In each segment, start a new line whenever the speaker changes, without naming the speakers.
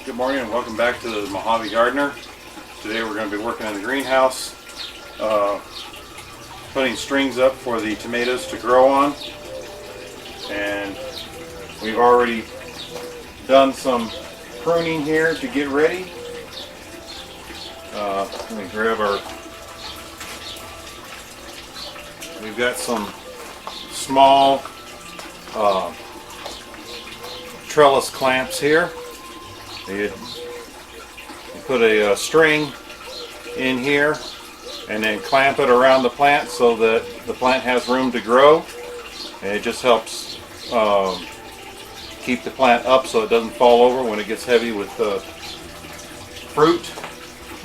Good morning and welcome back to the Mojave Gardener. Today we're going to be working in the greenhouse, putting strings up for the tomatoes to grow on. And we've already done some pruning here to get ready. Let me grab our... We've got some small trellis clamps here. You put a string in here and then clamp it around the plant so that the plant has room to grow, and it just helps keep the plant up so it doesn't fall over when it gets heavy with fruit.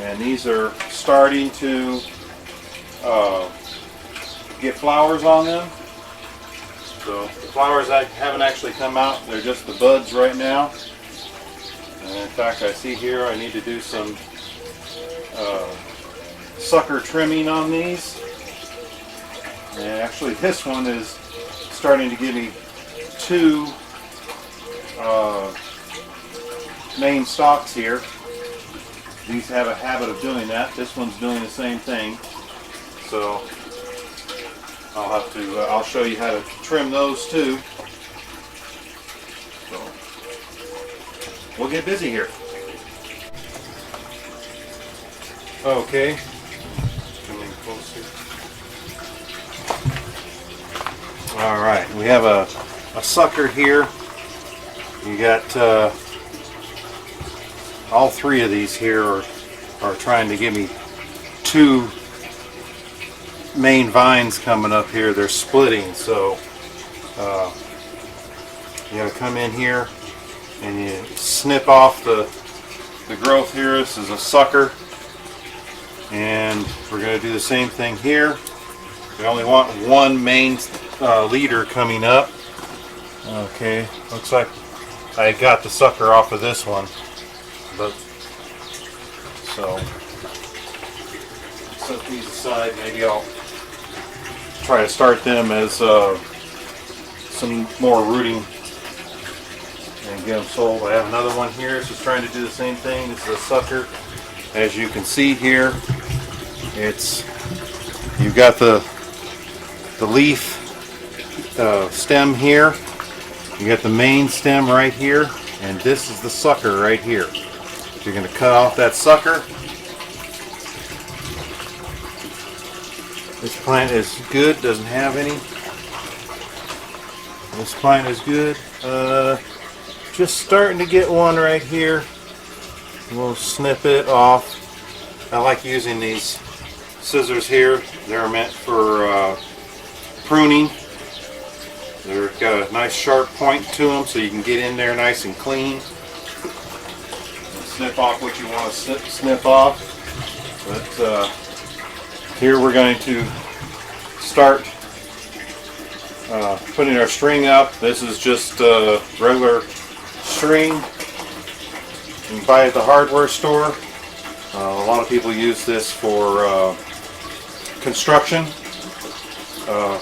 And these are starting to get flowers on them. So the flowers haven't actually come out, they're just the buds right now. And in fact, I see here I need to do some sucker trimming on these. And actually this one is starting to give me two main stalks here. These have a habit of doing that. This one's doing the same thing. So I'll show you how to trim those too. So we'll get busy here. Okay. Come in close here. All right, we have a sucker here. You got all three of these here are trying to give me two main vines coming up here. They're splitting, so you gotta come in here and you snip off the growth here. This is a sucker, and we're going to do the same thing here. We only want one main leader coming up. Okay, looks like I got the sucker off of this one, but so set these aside. Maybe I'll try to start them as some more rooting and get them sold. I have another one here. It's just trying to do the same thing. This is a sucker. As you can see here, you've got the leaf stem here. You got the main stem right here, and this is the sucker right here. So you're going to cut off that sucker. This plant is good, doesn't have any. This plant is good. Just starting to get one right here. We'll snip it off. I like using these scissors here. They're meant for pruning. They've got a nice sharp point to them so you can get in there nice and clean. And snip off what you want to snip off. But here we're going to start putting our string up. This is just regular string. You can buy it at the hardware store. A lot of people use this for construction,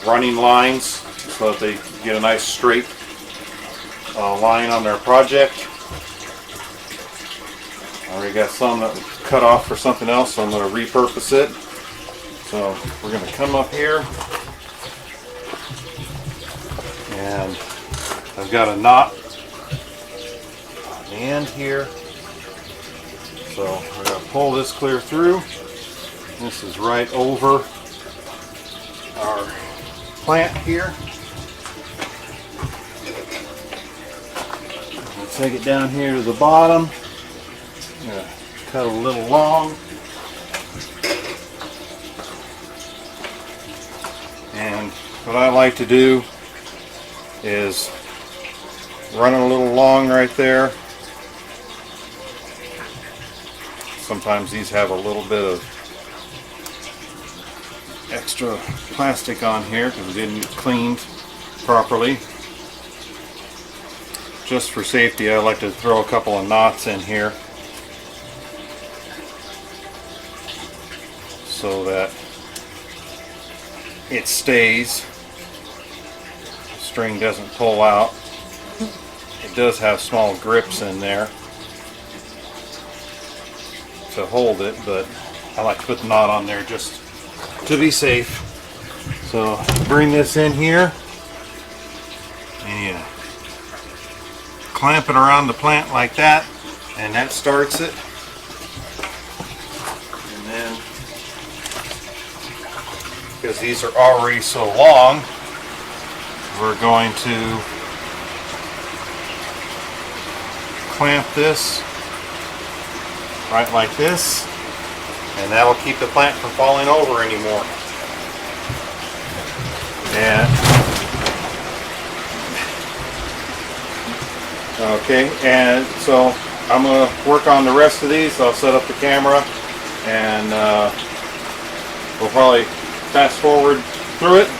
running lines so that they get a nice straight line on their project. I already got some that cut off for something else, so I'm going to repurpose it. So we're going to come up here, and I've got a knot on the end here. So we're going to pull this clear through. This is right over our plant here. We'll take it down here to the bottom. I'm going to cut a little long. And what I like to do is run it a little long right there. Sometimes these have a little bit of extra plastic on here because it didn't get cleaned properly. Just for safety, I like to throw a couple of knots in here so that it stays. The string doesn't pull out. It does have small grips in there. to hold it, but I like to put the knot on there just to be safe. So bring this in here and you clamp it around the plant like that, and that starts it. And then, because these are already so long, we're going to clamp this right like this, and that'll keep the plant from falling over anymore. And okay, and so I'm going to work on the rest of these. I'll set up the camera, and we'll probably fast forward through it.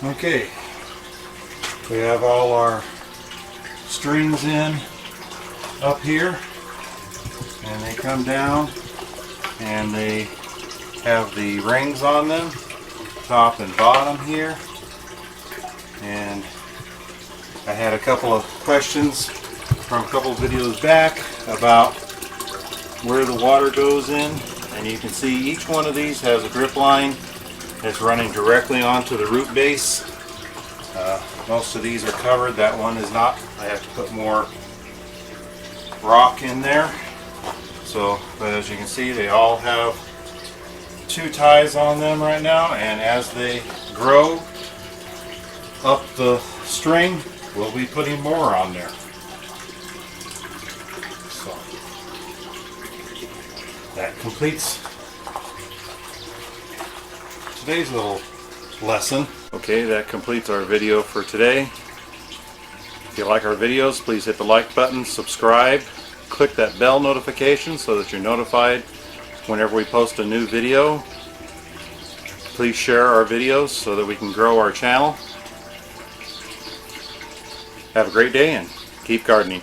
Okay, we have all our strings in up here, and they come down and they have the rings on them, top and bottom here. And I had a couple of questions from a couple of videos back about where the water goes in, and you can see each one of these has a drip line that's running directly onto the root base. Most of these are covered. That one is not. I have to put more rock in there. So, but as you can see, they all have 2 ties on them right now, and as they grow, up the string, we'll be putting more on there. So that completes today's little lesson. Okay, that completes our video for today. If you like our videos, please hit the like button, subscribe, click that bell notification so that you're notified whenever we post a new video. Please share our videos so that we can grow our channel. Have a great day and keep gardening.